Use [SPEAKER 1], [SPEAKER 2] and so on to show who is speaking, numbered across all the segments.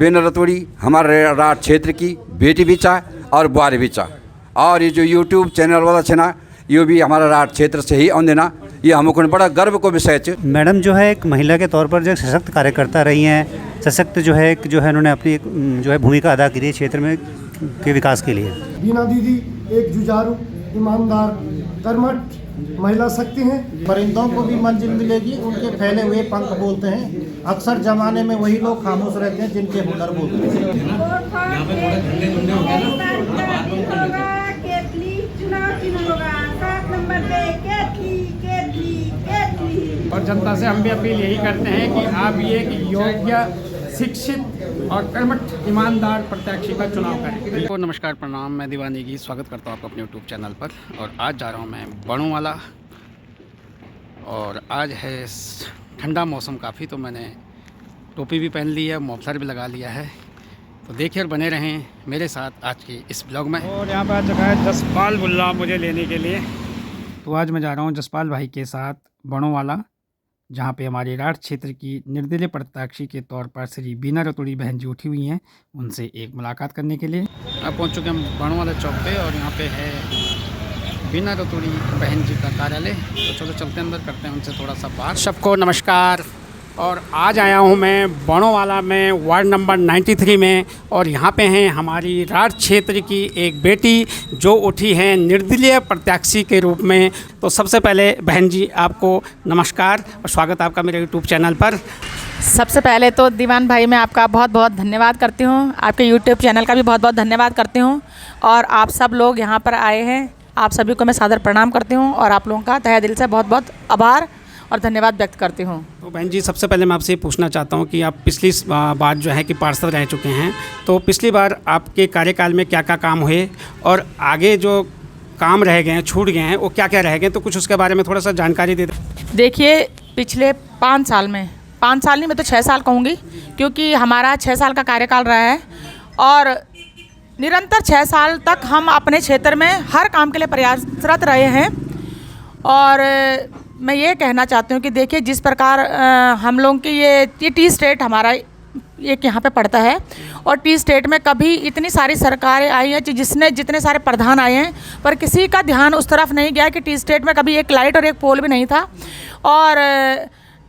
[SPEAKER 1] बीना रतोड़ी हमारे राठ क्षेत्र की बेटी भी चाह और बुआरी भी चाह। और ये जो यूट्यूब चैनल वाला छे ना, ये भी हमारा राठ क्षेत्र से ही आंदे ना, ये हमको बड़ा गर्व को विषय है।
[SPEAKER 2] मैडम जो है एक महिला के तौर पर जो सशक्त कार्यकर्ता रही हैं, सशक्त जो है उन्होंने अपनी जो है भूमिका अदा की है क्षेत्र में के विकास के लिए।
[SPEAKER 3] बीना दीदी एक जुझारू, ईमानदार, कर्मठ महिला शक्ति हैं।
[SPEAKER 4] परिंदों को भी मंजिल मिलेगी, उनके फैले हुए पंख बोलते हैं। अक्सर जमाने में वही लोग खामोश रहते हैं जिनके हुनर बोलते हैं।
[SPEAKER 5] और जनता से हम भी अपील यही करते हैं कि आप ये योग्य, शिक्षित और कर्मठ ईमानदार प्रत्याशी का चुनाव करें।
[SPEAKER 6] तो नमस्कार, प्रणाम, मैं दीवानगी स्वागत करता हूँ आपको अपने यूट्यूब चैनल पर। और आज जा रहा हूँ मैं बड़ोंवाला, और आज है ठंडा मौसम काफ़ी, तो मैंने टोपी भी पहन ली है, मफलर भी लगा लिया है। तो देखिए और बने रहें मेरे साथ आज की इस ब्लॉग में।
[SPEAKER 5] और यहाँ पर जगह है जसपाल बुल्ला मुझे लेने के लिए। तो आज मैं जा रहा हूँ जसपाल भाई के साथ बड़ोंवाला, जहाँ पे हमारे राठ क्षेत्र की निर्दलीय प्रत्याशी के तौर पर श्री बीना रतोड़ी बहन जी उठी हुई हैं, उनसे एक मुलाकात करने के लिए। अब पहुँच चुके हम बड़ोंवाला चौक पे, और यहाँ पे है बीना रतोड़ी बहन जी का कार्यालय। तो चलो चलते अंदर, करते हैं उनसे थोड़ा सा बात। सबको नमस्कार। और आज आया हूँ मैं बड़ोंवाला में, वार्ड नंबर 93 में, और यहाँ पे हैं हमारी राठ क्षेत्र की एक बेटी जो उठी हैं निर्दलीय प्रत्याशी के रूप में। तो सबसे पहले बहन जी आपको नमस्कार और स्वागत आपका मेरे यूट्यूब चैनल पर।
[SPEAKER 7] सबसे पहले तो दीवान भाई मैं आपका बहुत बहुत धन्यवाद करती हूँ, आपके यूट्यूब चैनल का भी बहुत बहुत धन्यवाद करती हूँ। और आप सब लोग यहाँ पर आए हैं, आप सभी को मैं सादर प्रणाम करती हूँ, और आप लोगों का तहे दिल से बहुत बहुत आभार और धन्यवाद व्यक्त करती हूँ।
[SPEAKER 5] तो बहन जी, सबसे पहले मैं आपसे ये पूछना चाहता हूँ कि आप पिछली बार जो है कि पार्षद रह चुके हैं, तो पिछली बार आपके कार्यकाल में क्या क्या काम हुए, और आगे जो काम रह गए हैं, छूट गए हैं, वो क्या क्या रह गए, तो कुछ उसके बारे में थोड़ा सा जानकारी दे दें।
[SPEAKER 7] देखिए, पिछले 5 साल में, 5 साल नहीं मैं तो 6 साल कहूँगी, क्योंकि हमारा 6 साल का कार्यकाल रहा है, और निरंतर 6 साल तक हम अपने क्षेत्र में हर काम के लिए प्रयासरत रहे हैं। और मैं ये कहना चाहती हूँ कि देखिए, जिस प्रकार हम लोग की ये टी स्टेट हमारा एक यहाँ पे पड़ता है, और टी स्टेट में कभी इतनी सारी सरकारें आई हैं जिसने जितने सारे प्रधान आए हैं, पर किसी का ध्यान उस तरफ नहीं गया कि टी स्टेट में कभी एक लाइट और एक पोल भी नहीं था। और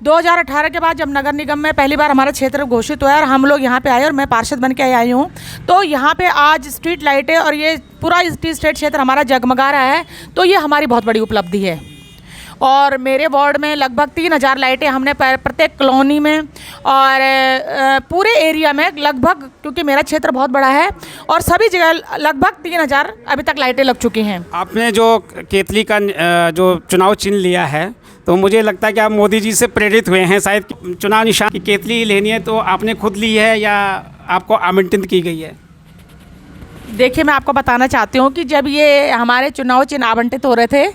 [SPEAKER 7] 2018 के बाद जब नगर निगम में पहली बार हमारा क्षेत्र घोषित हुआ और हम लोग यहाँ पे आए, और मैं पार्षद बन के आई हूँ, तो यहाँ पे आज स्ट्रीट लाइटें और ये पूरा टी स्टेट क्षेत्र हमारा जगमगा रहा है। तो ये हमारी बहुत बड़ी उपलब्धि है। और मेरे वार्ड में लगभग 3000 लाइटें हमने प्रत्येक कॉलोनी में और पूरे एरिया में लगभग, क्योंकि मेरा क्षेत्र बहुत बड़ा है, और सभी जगह लगभग 3000 अभी तक लाइटें लग चुकी हैं।
[SPEAKER 5] आपने जो केतली का जो चुनाव चिन्ह लिया है, तो मुझे लगता है कि आप मोदी जी से प्रेरित हुए हैं, शायद चुनाव निशान की केतली लेनी है तो आपने खुद ली है या आपको आमंत्रित की गई है?
[SPEAKER 7] देखिए, मैं आपको बताना चाहती हूँ कि जब ये हमारे चुनाव चिन्ह आवंटित हो रहे थे,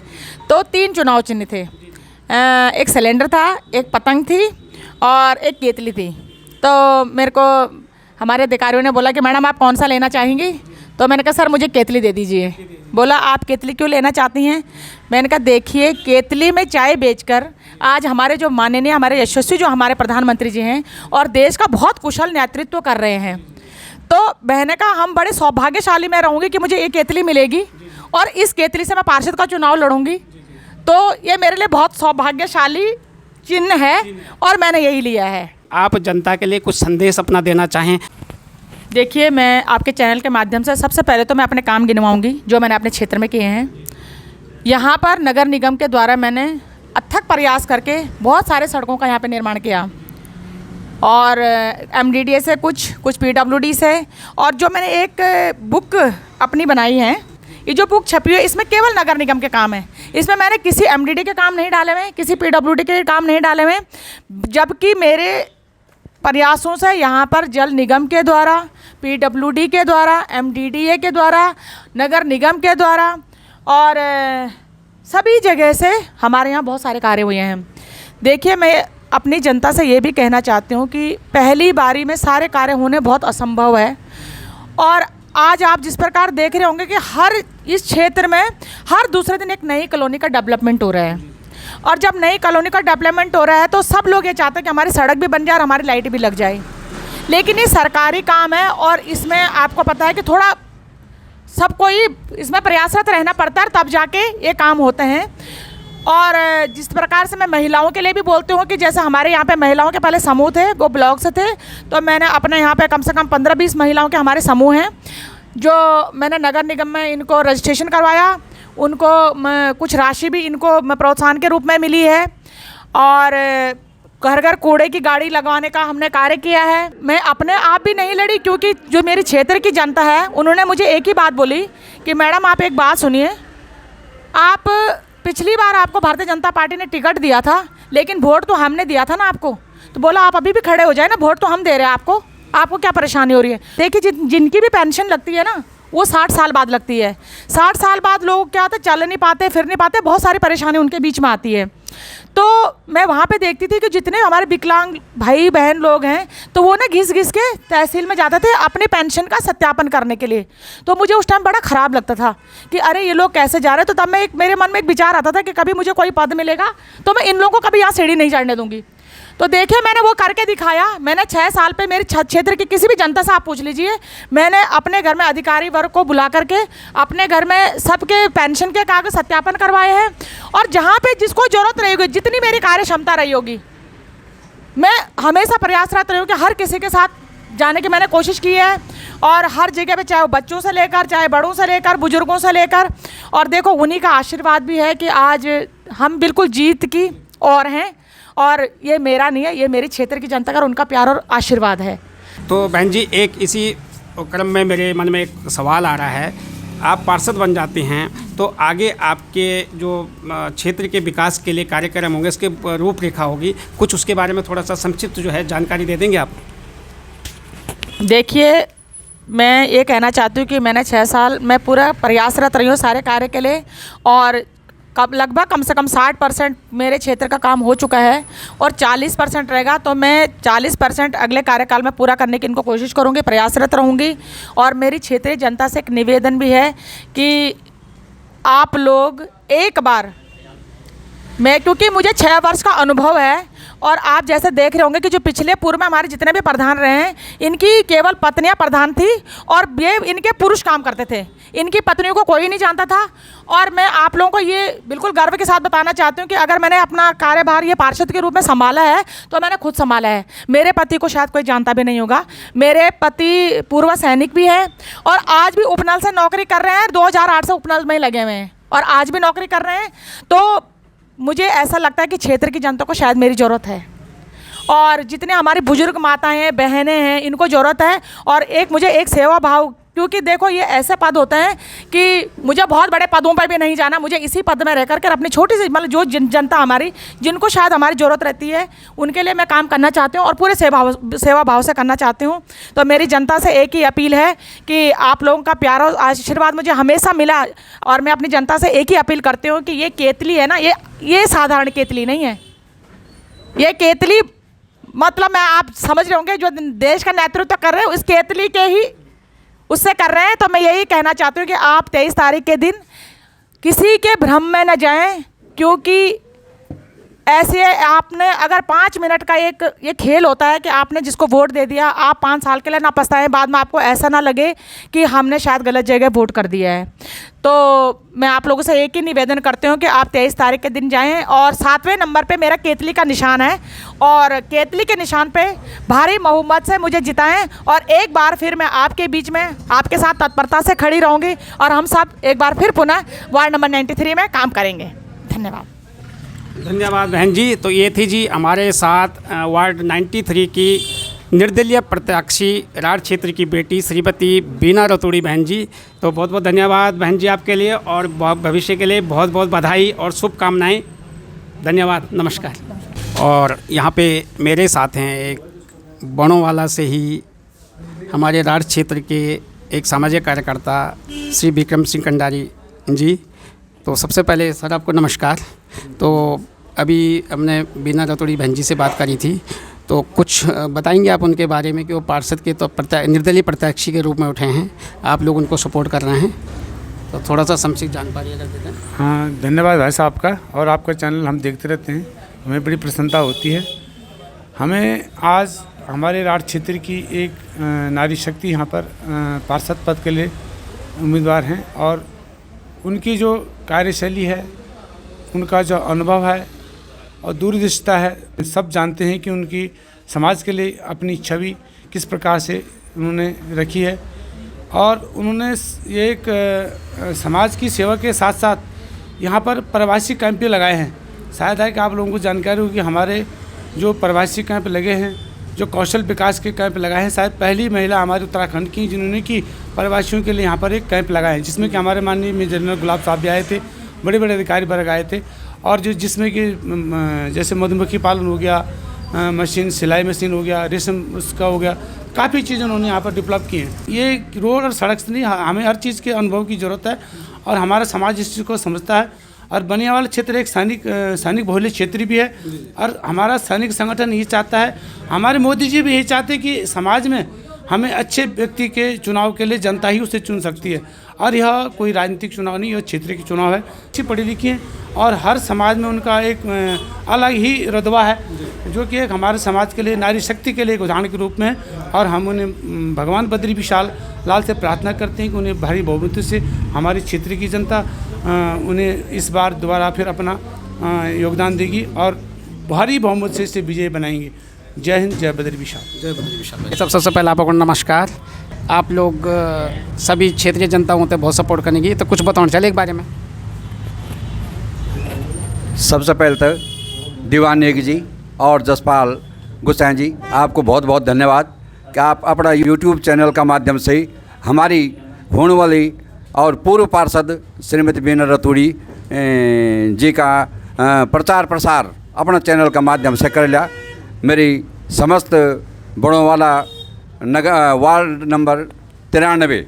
[SPEAKER 7] तो 3 चुनाव चिन्ह थे। एक सिलेंडर था, एक पतंग थी और एक केतली थी। तो मेरे को हमारे अधिकारियों ने बोला कि मैडम आप कौन सा लेना चाहेंगी? तो मैंने कहा सर मुझे केतली दे दीजिए। बोला आप केतली क्यों लेना चाहती हैं? मैंने कहा देखिए, केतली में चाय बेचकर आज हमारे जो माननीय, हमारे यशस्वी जो हमारे प्रधानमंत्री जी हैं, और देश का बहुत कुशल नेतृत्व कर रहे हैं, तो बहने का हम बड़े सौभाग्यशाली मैं रहूँगी कि मुझे एक केतली मिलेगी, और इस केतली से मैं पार्षद का चुनाव लड़ूंगी। तो ये मेरे लिए बहुत सौभाग्यशाली चिन्ह है, और मैंने यही लिया है।
[SPEAKER 5] आप जनता के लिए कुछ संदेश अपना देना चाहें?
[SPEAKER 7] देखिए, मैं आपके चैनल के माध्यम से सबसे पहले तो मैं अपने काम गिनवाऊंगी जो मैंने अपने क्षेत्र में किए हैं। यहाँ पर नगर निगम के द्वारा मैंने अथक प्रयास करके बहुत सारे सड़कों का यहाँ पे निर्माण किया, और MDDA से कुछ PWD से, और जो मैंने एक बुक अपनी बनाई है, ये जो बुक छपी है इसमें केवल नगर निगम के काम है। इसमें मैंने किसी MDD के काम नहीं डाले हुए, किसी PWD के काम नहीं डाले हुए, जबकि मेरे प्रयासों से यहाँ पर जल निगम के द्वारा, PWD के द्वारा, MDDA के द्वारा, नगर निगम के द्वारा, और सभी जगह से हमारे यहाँ बहुत सारे कार्य हुए हैं। देखिए, मैं अपनी जनता से ये भी कहना चाहती हूँ कि पहली बारी में सारे कार्य होने बहुत असंभव है, और आज आप जिस प्रकार देख रहे होंगे कि हर इस क्षेत्र में हर दूसरे दिन एक नई कॉलोनी का डेवलपमेंट हो रहा है, और जब नई कॉलोनी का डेवलपमेंट हो रहा है तो सब लोग ये चाहते हैं कि हमारी सड़क भी बन जाए और हमारी लाइट भी लग जाए। लेकिन ये सरकारी काम है और इसमें आपको पता है कि थोड़ा सबको ही इसमें प्रयासरत रहना पड़ता है, तब जाके ये काम होते हैं। और जिस प्रकार से मैं महिलाओं के लिए भी बोलती हूँ कि जैसे हमारे यहाँ पे महिलाओं के पहले समूह थे, वो ब्लॉक से थे, तो मैंने अपने यहाँ पे कम से कम 15-20 महिलाओं के हमारे समूह हैं जो मैंने नगर निगम में इनको रजिस्ट्रेशन करवाया। उनको कुछ राशि भी इनको प्रोत्साहन के रूप में मिली है और घर घर कूड़े की गाड़ी लगवाने का हमने कार्य किया है। मैं अपने आप भी नहीं लड़ी क्योंकि जो मेरे क्षेत्र की जनता है उन्होंने मुझे एक ही बात बोली कि मैडम आप एक बात सुनिए, आप पिछली बार आपको भारतीय जनता पार्टी ने टिकट दिया था लेकिन वोट तो हमने दिया था ना आपको, तो बोला आप अभी भी खड़े हो जाए ना, वोट तो हम दे रहे हैं आपको क्या परेशानी हो रही है। देखिए जिनकी भी पेंशन लगती है ना वो 60 साल बाद लगती है। 60 साल बाद लोग क्या होता है, चल नहीं पाते, फिर नहीं पाते, बहुत सारी परेशानी उनके बीच में आती है। तो मैं वहाँ पे देखती थी कि जितने हमारे विकलांग भाई बहन लोग हैं तो वो ना घिस घिस के तहसील में जाते थे अपनी पेंशन का सत्यापन करने के लिए। तो मुझे उस टाइम बड़ा ख़राब लगता था कि अरे ये लोग कैसे जा रहे हैं। तो तब मेरे मन में एक विचार आता था कि कभी मुझे कोई पद मिलेगा तो मैं इन लोगों को कभी यहाँ सीढ़ी नहीं चढ़ने दूँगी। तो देखिए मैंने वो करके दिखाया। मैंने 6 साल पे मेरे क्षेत्र की किसी भी जनता से आप पूछ लीजिए, मैंने अपने घर में अधिकारी वर्ग को बुला करके अपने घर में सबके पेंशन के कागज सत्यापन करवाए हैं। और जहाँ पे जिसको ज़रूरत रही होगी, जितनी मेरी कार्य क्षमता रही होगी, मैं हमेशा प्रयासरत रही हूँ कि हर किसी के साथ जाने की मैंने कोशिश की है। और हर जगह पे चाहे वो बच्चों से लेकर, चाहे बड़ों से लेकर, बुजुर्गों से लेकर, और देखो उन्हीं का आशीर्वाद भी है कि आज हम बिल्कुल जीत की ओर हैं। और ये मेरा नहीं है, ये मेरे क्षेत्र की जनता का उनका प्यार और आशीर्वाद है।
[SPEAKER 6] तो बहन जी, एक इसी क्रम में मेरे मन में एक सवाल आ रहा है, आप पार्षद बन जाते हैं तो आगे आपके जो क्षेत्र के विकास के लिए कार्यक्रम होंगे, इसके रूपरेखा होगी, कुछ उसके बारे में थोड़ा सा संक्षिप्त जो है जानकारी दे देंगे आप?
[SPEAKER 7] देखिए मैं ये कहना चाहती हूँ कि मैंने 6 साल मैं पूरा प्रयासरत रही हूँ सारे कार्य के लिए, और लगभग कम से कम 60% मेरे क्षेत्र का काम हो चुका है और 40% रहेगा। तो मैं 40% अगले कार्यकाल में पूरा करने की इनको कोशिश करूँगी, प्रयासरत रहूँगी। और मेरी क्षेत्रीय जनता से एक निवेदन भी है कि आप लोग एक बार, मैं क्योंकि मुझे 6 वर्ष का अनुभव है और आप जैसे देख रहे होंगे कि जो पिछले पूर्व में हमारे जितने भी प्रधान रहे हैं, इनकी केवल पत्नियां प्रधान थी और ये इनके पुरुष काम करते थे, इनकी पत्नियों को कोई नहीं जानता था। और मैं आप लोगों को ये बिल्कुल गर्व के साथ बताना चाहती हूँ कि अगर मैंने अपना कार्यभार ये पार्षद के रूप में संभाला है तो मैंने खुद संभाला है। मेरे पति को शायद कोई जानता भी नहीं होगा, मेरे पति पूर्व सैनिक भी है और आज भी उपनल से नौकरी कर रहे हैं। 2008 से उपनल में ही लगे हुए हैं और आज भी नौकरी कर रहे हैं। तो मुझे ऐसा लगता है कि क्षेत्र की जनता को शायद मेरी ज़रूरत है और जितने हमारी बुजुर्ग माताएं हैं, बहनें हैं, इनको ज़रूरत है। और एक मुझे एक सेवा भाव, क्योंकि देखो ये ऐसे पद होते हैं कि मुझे बहुत बड़े पदों पर भी नहीं जाना, मुझे इसी पद में रह करके अपनी छोटी सी मतलब जो जनता हमारी, जिनको शायद हमारी ज़रूरत रहती है, उनके लिए मैं काम करना चाहती हूँ और पूरे सेवा भाव से करना चाहती हूँ। तो मेरी जनता से एक ही अपील है कि आप लोगों का प्यार और आशीर्वाद मुझे हमेशा मिला और मैं अपनी जनता से एक ही अपील करती हूँ कि ये केतली है ना, ये साधारण केतली नहीं है। ये केतली मतलब मैं आप समझ रहे होंगे जो देश का नेतृत्व कर रहे हैं उस केतली के ही उससे कर रहे हैं। तो मैं यही कहना चाहती हूँ कि आप 23 तारीख के दिन किसी के भ्रम में न जाएं, क्योंकि ऐसे आपने अगर 5 मिनट का एक ये खेल होता है कि आपने जिसको वोट दे दिया, आप 5 साल के लिए ना पछताएं, बाद में आपको ऐसा ना लगे कि हमने शायद गलत जगह वोट कर दिया है। तो मैं आप लोगों से एक ही निवेदन करती हूँ कि आप 23 तारीख के दिन जाएं और 7वें नंबर पे मेरा केतली का निशान है और केतली के निशान पे भारी बहुमत से मुझे जिताएं और एक बार फिर मैं आपके बीच में आपके साथ तत्परता से खड़ी रहूँगी और हम सब एक बार फिर पुनः वार्ड नंबर 93 में काम करेंगे। धन्यवाद।
[SPEAKER 6] धन्यवाद बहन जी। तो ये थी जी हमारे साथ वार्ड 93 की निर्दलीय प्रत्याशी राढ़ क्षेत्र की बेटी श्रीमती बीना रतूड़ी बहन जी। तो बहुत बहुत धन्यवाद बहन जी आपके लिए और भविष्य के लिए बहुत बहुत बधाई और शुभकामनाएं। धन्यवाद, नमस्कार। और यहाँ पे मेरे साथ हैं एक बणोंवाला से ही हमारे राढ़ क्षेत्र के एक सामाजिक कार्यकर्ता श्री विक्रम सिंह कंडारी जी। तो सबसे पहले सर आपको नमस्कार। तो अभी हमने बीना रतूड़ी बहन जी से बात करी थी, तो कुछ बताएंगे आप उनके बारे में कि वो पार्षद के तो निर्दलीय प्रत्याशी के रूप में उठे हैं, आप लोग उनको सपोर्ट कर रहे हैं, तो थोड़ा सा संक्षिप्त जानकारी अगर देते हैं।
[SPEAKER 8] हाँ, धन्यवाद भाई साहब का। और आपका चैनल हम देखते रहते हैं, हमें बड़ी प्रसन्नता होती है। हमें आज हमारे राठ क्षेत्र की एक नारी शक्ति यहाँ पर पार्षद पद के लिए उम्मीदवार हैं और उनकी जो कार्यशैली है, उनका जो अनुभव है और दूरदृष्टता है, सब जानते हैं कि उनकी समाज के लिए अपनी छवि किस प्रकार से उन्होंने रखी है और उन्होंने ये एक समाज की सेवा के साथ साथ यहाँ पर प्रवासी कैंप भी लगाए हैं। शायद है कि आप लोगों को जानकारी होगी, हमारे जो प्रवासी कैंप लगे हैं, जो कौशल विकास के कैंप लगाए हैं, शायद पहली महिला हमारे उत्तराखंड की जिन्होंने कि प्रवासियों के लिए यहाँ पर एक कैंप लगाए हैं, जिसमें कि हमारे माननीय मेजर जनरल गुलाब साहब भी आए थे, बड़े बड़े अधिकारी वर्ग आए थे और जिसमें कि जैसे मधुमक्खी पालन हो गया, मशीन सिलाई मशीन हो गया, रेशम उसका हो गया, काफ़ी चीज़ उन्होंने यहाँ पर डेवलप की हैं। ये रोड और सड़क से नहीं, हमें हर चीज़ के अनुभव की ज़रूरत है और हमारा समाज इस चीज़ को समझता है। और बनियावाला क्षेत्र एक सैनिक बहुल्य क्षेत्र भी है और हमारा सैनिक संगठन ये चाहता है, हमारे मोदी जी भी यही चाहते हैं कि समाज में हमें अच्छे व्यक्ति के चुनाव के लिए जनता ही उसे चुन सकती है और यह कोई राजनीतिक चुनाव नहीं, यह क्षेत्र की चुनाव है। अच्छी पढ़ी लिखी हैं और हर समाज में उनका एक अलग ही रुतबा है, जो कि एक हमारे समाज के लिए नारी शक्ति के लिए एक उदाहरण के रूप में है और हम उन्हें भगवान बद्री विशाल लाल से प्रार्थना करते हैं कि उन्हें भारी बहुमत से हमारी क्षेत्र की जनता उन्हें इस बार दोबारा फिर अपना योगदान देगी और भारी बहुमत से इसे विजय बनाएंगे। जय हिंद, जय बद्री विशाल। जय बद्री विशाल।
[SPEAKER 6] सबसे पहले आपको नमस्कार। आप लोग सभी क्षेत्रीय जनता होते हैं बहुत सपोर्ट करने की, तो कुछ बताओ चले एक बारे में।
[SPEAKER 1] सबसे पहले तो दीवान नेगी जी और जसपाल गुसाई जी, आपको बहुत बहुत धन्यवाद कि आप अपना यूट्यूब चैनल का माध्यम से हमारी होने वाली और पूर्व पार्षद श्रीमती बीना रतूड़ी जी का प्रचार प्रसार अपना चैनल का माध्यम से कर लिया। मेरी समस्त बड़ोंवाला नगर वार्ड नंबर 93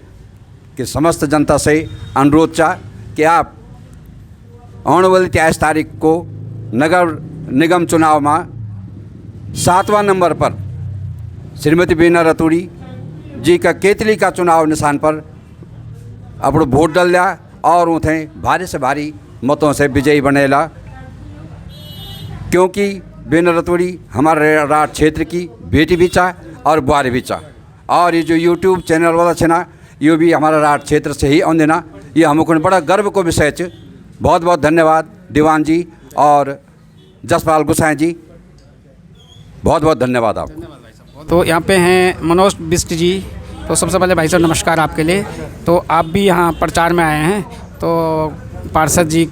[SPEAKER 1] की समस्त जनता से अनुरोध चाह कि आप आने वाली 23 तारीख को नगर निगम चुनाव में 7वां नंबर पर श्रीमती बीना रतूड़ी जी का केतली का चुनाव निशान पर अपना वोट डाल लिया और उन्हें भारी से भारी मतों से विजयी बनेला, क्योंकि बीना रतूड़ी हमारे राठ क्षेत्र की बेटी भी चाह और बुआरी भी चाह। और ये जो यूट्यूब चैनल वाला है ना, ये भी हमारा राठ क्षेत्र से ही आंदे ना, ये हमको बड़ा गर्व को विषय है। बहुत बहुत धन्यवाद दीवान जी और जसपाल गुसाई जी, बहुत बहुत धन्यवाद आपको।
[SPEAKER 6] तो यहाँ पे हैं मनोज बिष्ट जी। तो सबसे पहले भाई साहब नमस्कार आपके लिए। तो आप भी यहाँ प्रचार में आए हैं, तो पार्षद जी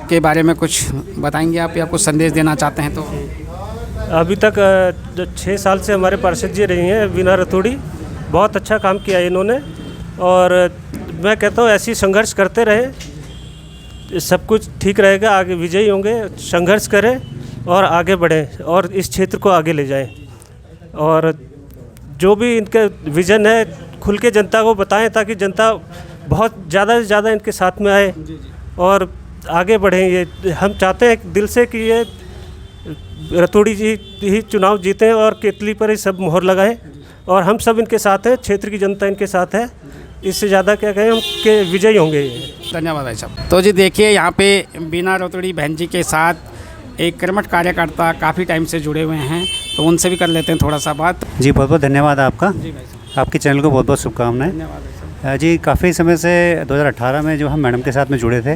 [SPEAKER 6] के बारे में कुछ बताएंगे आप या कुछ संदेश देना चाहते हैं? तो
[SPEAKER 9] अभी तक जो 6 साल से हमारे पार्षद जी रही हैं बीना रतूड़ी, बहुत अच्छा काम किया है इन्होंने और मैं कहता हूँ ऐसे ही संघर्ष करते रहे, सब कुछ ठीक रहेगा, आगे विजयी होंगे। संघर्ष करें और आगे बढ़ें और इस क्षेत्र को आगे ले जाएं और जो भी इनका विज़न है खुल के जनता को बताएं ताकि जनता बहुत ज़्यादा से ज़्यादा इनके साथ में आए और आगे बढ़ें। ये हम चाहते हैं दिल से कि ये रतूड़ी जी ही चुनाव जीतें और केतली पर ही सब मोहर लगाएं और हम सब इनके साथ हैं, क्षेत्र की जनता इनके साथ है। इससे ज़्यादा क्या कहें, हम के विजयी होंगे।
[SPEAKER 6] धन्यवाद भाई साहब। तो जी देखिए, यहाँ पे बीना रतूड़ी बहन जी के साथ एक कर्मठ कार्यकर्ता काफ़ी टाइम से जुड़े हुए हैं, तो उनसे भी कर लेते हैं थोड़ा सा बात।
[SPEAKER 2] जी बहुत बहुत धन्यवाद आपका।
[SPEAKER 6] जी भाई साहब।
[SPEAKER 2] आपके चैनल को बहुत बहुत शुभकामनाएं।
[SPEAKER 6] धन्यवाद
[SPEAKER 2] जी काफ़ी समय से 2018 में जो हम मैडम के साथ में जुड़े थे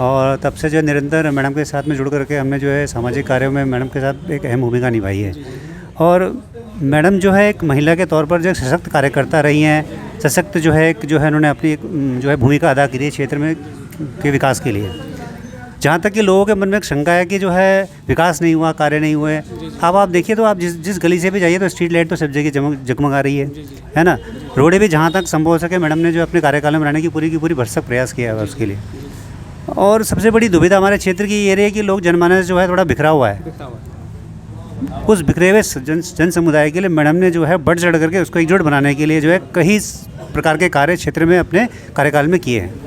[SPEAKER 2] और तब से जो निरंतर मैडम के साथ में जुड़ करके हमने जो है सामाजिक कार्यों में मैडम के साथ एक अहम भूमिका निभाई है। और मैडम जो है एक महिला के तौर पर जो सशक्त कार्यकर्ता रही हैं, सशक्त जो है उन्होंने अपनी जो है भूमिका अदा की है क्षेत्र में के विकास के लिए। जहाँ तक कि लोगों के मन में एक शंका है कि जो है विकास नहीं हुआ, कार्य नहीं हुए। अब आप देखिए तो आप जिस गली से भी जाइए तो स्ट्रीट लाइट तो सब जगह जगमगा रही है ना। रोडें भी जहाँ तक संभव हो सके मैडम ने जो अपने कार्यकाल में बनाने की पूरी भरसक प्रयास किया है उसके लिए। और सबसे बड़ी दुविधा हमारे क्षेत्र की ये रही है कि लोग जनमानस जो है थोड़ा बिखरा हुआ है। उस बिखरे हुए जन समुदाय के लिए मैडम ने जो है बढ़ चढ़ करके उसको एकजुट बनाने के लिए जो है कई प्रकार के कार्य क्षेत्र में अपने कार्यकाल में किए हैं।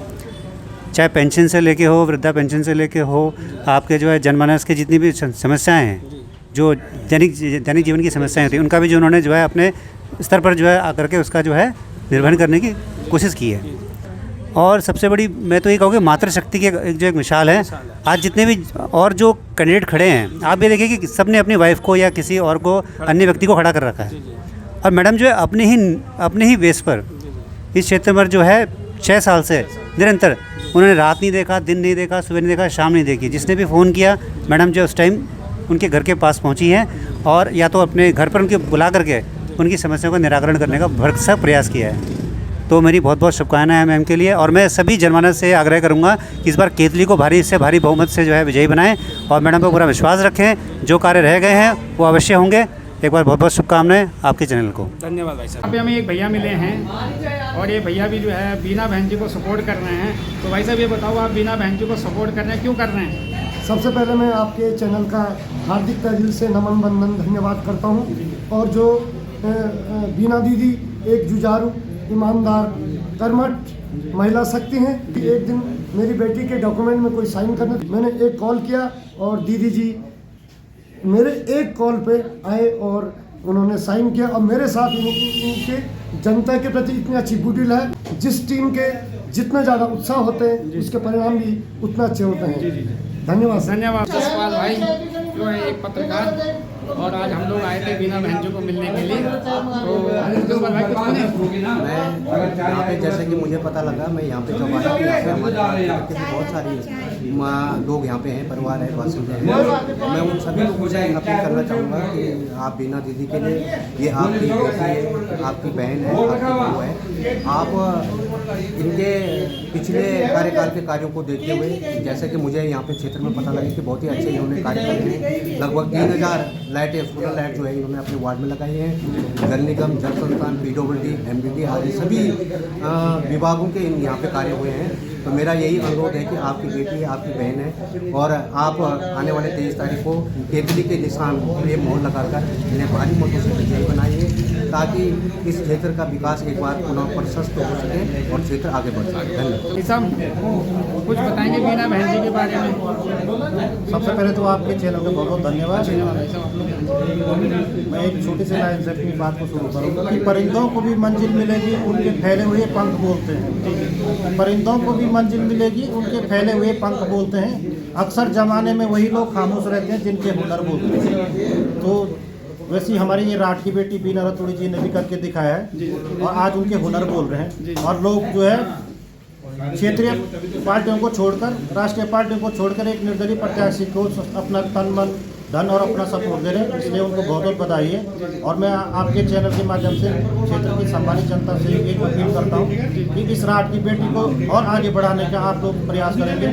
[SPEAKER 2] चाहे पेंशन से लेके हो, वृद्धा पेंशन से लेके हो, आपके जो है जनमानस की जितनी भी समस्याएं हैं, जो दैनिक जीवन की समस्याएं होती हैं, उनका भी जो उन्होंने जो है अपने स्तर पर जो है आकर के उसका जो है निर्वहन करने की कोशिश की है। और सबसे बड़ी मैं तो ये कहूँगी मातृशक्ति की एक जो एक मिसाल है। आज जितने भी और जो कैंडिडेट खड़े हैं, आप ये देखिए कि सबने अपनी वाइफ को या किसी और को अन्य व्यक्ति को खड़ा कर रखा है। और मैडम जो है अपने ही बेस पर इस क्षेत्र पर जो है 6 साल से निरंतर उन्होंने रात नहीं देखा, दिन नहीं देखा, सुबह नहीं देखा, शाम नहीं देखी। जिसने भी फ़ोन किया, मैडम जो उस टाइम उनके घर के पास पहुंची हैं और या तो अपने घर पर उनके बुला करके उनकी समस्याओं का निराकरण करने का भरसक प्रयास किया है। तो मेरी बहुत बहुत शुभकामनाएं हैं मैम के लिए। और मैं सभी जनमानस से आग्रह करूंगा कि इस बार केतली को भारी से भारी बहुमत से जो है विजयी बनाएं और मैडम पर पूरा विश्वास रखें। जो कार्य रह गए हैं वो अवश्य होंगे। एक बार बहुत बहुत शुभकामनाएं आपके चैनल को।
[SPEAKER 6] धन्यवाद भाई साहब।
[SPEAKER 5] अभी हमें एक भैया मिले हैं और ये भैया भी जो है बीना बहन जी को सपोर्ट कर रहे हैं। तो भाई साहब ये बताओ, आप बीना बहन जी को सपोर्ट कर रहे हैं, क्यों कर रहे हैं?
[SPEAKER 3] सबसे पहले मैं आपके चैनल का हार्दिक दिल से नमन वंदन धन्यवाद करता हूँ। और जो बीना दीदी एक जुझारू, ईमानदार, कर्मठ महिला शक्ति हैं। एक दिन मेरी बेटी के डॉक्यूमेंट में कोई साइन करना, मैंने एक कॉल किया और दीदी जी मेरे एक कॉल पे आए और उन्होंने साइन किया। और मेरे साथ इनके जनता के प्रति इतनी अच्छी गुडविल है। जिस टीम के जितना ज़्यादा उत्साह होते हैं उसके परिणाम भी उतना अच्छे होते हैं। धन्यवाद।
[SPEAKER 5] धन्यवाद। जसपाल भाई जो है एक पत्रकार, और आज हम लोग आए थे बीना बहन जी को मिलने के लिए। तो जसपाल भाई कुछ बोले?
[SPEAKER 4] मैं यहाँ पे जैसे कि मुझे पता लगा, मैं यहाँ पे जब आया कि यहाँ पे हमारे बहुत सारी लोग यहाँ पे हैं, परिवार है, बासिंदे हैं। मैं उन सभी लोगों से अपील करना चाहूँगा कि आप बीना दीदी के लिए, ये आपकी बेटी है, आपकी बहन है, आपकी बहू है, आप इनके पिछले कार्यकाल के कार्यों को देखते हुए, जैसे कि मुझे यहाँ पे क्षेत्र में पता लगा कि बहुत ही अच्छे इन्होंने कार्य करे हैं। लगभग 3000 लाइटें, सोलर लाइट जो है इन्होंने अपने वार्ड में लगाई हैं। जल निगम, जल संस्थान, PWD, MDD आदि सभी विभागों के यहाँ पे कार्य हुए हैं। तो मेरा यही अनुरोध है कि आपकी बेटी, आपकी बहन है और आप आने वाले 23 तारीख को केतली के निशान पे मोहर लगाकर इन्हें भारी मतों से विजयी बनाइए, ताकि इस क्षेत्र का विकास एक बार पुनः प्रशस्त हो सके और क्षेत्र आगे बढ़ सके। धन्यवाद।
[SPEAKER 5] कुछ बताएंगे बीना बहन जी के बारे में?
[SPEAKER 4] सबसे पहले तो आपके चैनल का बहुत बहुत धन्यवाद। मैं एक छोटी सी लाइन से अपनी बात को शुरू करूँगा कि परिंदों को भी मंजिल मिलेगी, उनके फैले हुए पंख बोलते हैं। परिंदों को भी मंजिल मिलेगी, उनके फैले हुए पंख बोलते हैं। अक्सर ज़माने में वही लोग खामोश रहते हैं जिनके हुनर बोलते हैं। तो वैसे हमारी ये राठ की बेटी बीना रतूड़ी जी ने भी करके दिखाया है और आज उनके हुनर बोल रहे हैं। और लोग जो है क्षेत्रीय पार्टियों को छोड़कर, राष्ट्रीय पार्टियों को छोड़कर एक निर्दलीय प्रत्याशी को अपना तन मन धन और अपना सपोर्ट दे रहे हैं, इसलिए उनको बहुत बहुत बधाई है। और मैं आपके चैनल के माध्यम से क्षेत्र की सम्मानित जनता से एक अपील करता हूँ कि इस राठ की बेटी को और आगे बढ़ाने का आप लोग प्रयास करेंगे।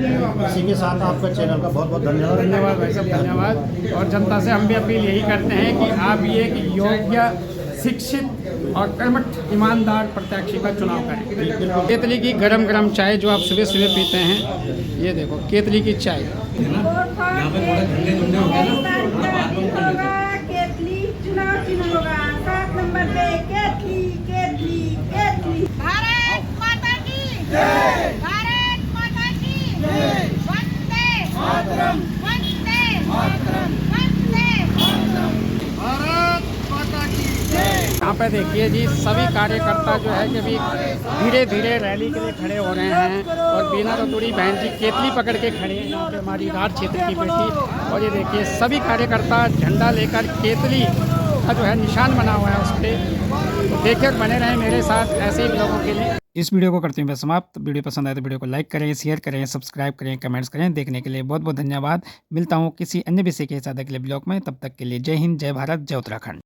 [SPEAKER 4] इसी के साथ आपका चैनल का बहुत बहुत धन्यवाद।
[SPEAKER 5] धन्यवाद भाई साहब, धन्यवाद। और जनता से हम भी अपील यही करते हैं कि आप ये एक योग्य, शिक्षित और कर्मठ ईमानदार प्रत्याशी का चुनाव करें। केतली की गरम गरम चाय जो आप सुबह सुबह पीते हैं, ये देखो केतली की चाय।
[SPEAKER 10] केतली चुनाव चिन्ह होगा 7 नंबर पे केतली केतली केतली। भारत माता की जय, भारत माता की जय। वंदे मातरम, वंदे मातरम, वंदे मातरम। भारत माता की जय।
[SPEAKER 5] यहाँ पे देखिए जी, सभी कार्यकर्ता जो है कि अभी धीरे धीरे रैली के लिए खड़े हो रहे हैं। और बीना रतूड़ी बहन जी केतली पकड़ के खड़े हैं यहाँ पे, हमारी राठ क्षेत्र की बेटी। और ये देखिए सभी कार्यकर्ता झंडा लेकर केतली का जो है निशान बना हुआ है उस पर। देखिए बने रहें मेरे साथ ऐसे ही लोगों के लिए। इस वीडियो को करते हैं समाप्त। वीडियो पसंद आए तो वीडियो को लाइक करें, शेयर करें, सब्सक्राइब करें, कमेंट्स करें। देखने के लिए बहुत बहुत धन्यवाद। मिलता हूँ किसी अन्य विषय के साथ अगले ब्लॉग में। तब तक के लिए जय हिंद, जय भारत, जय उत्तराखंड।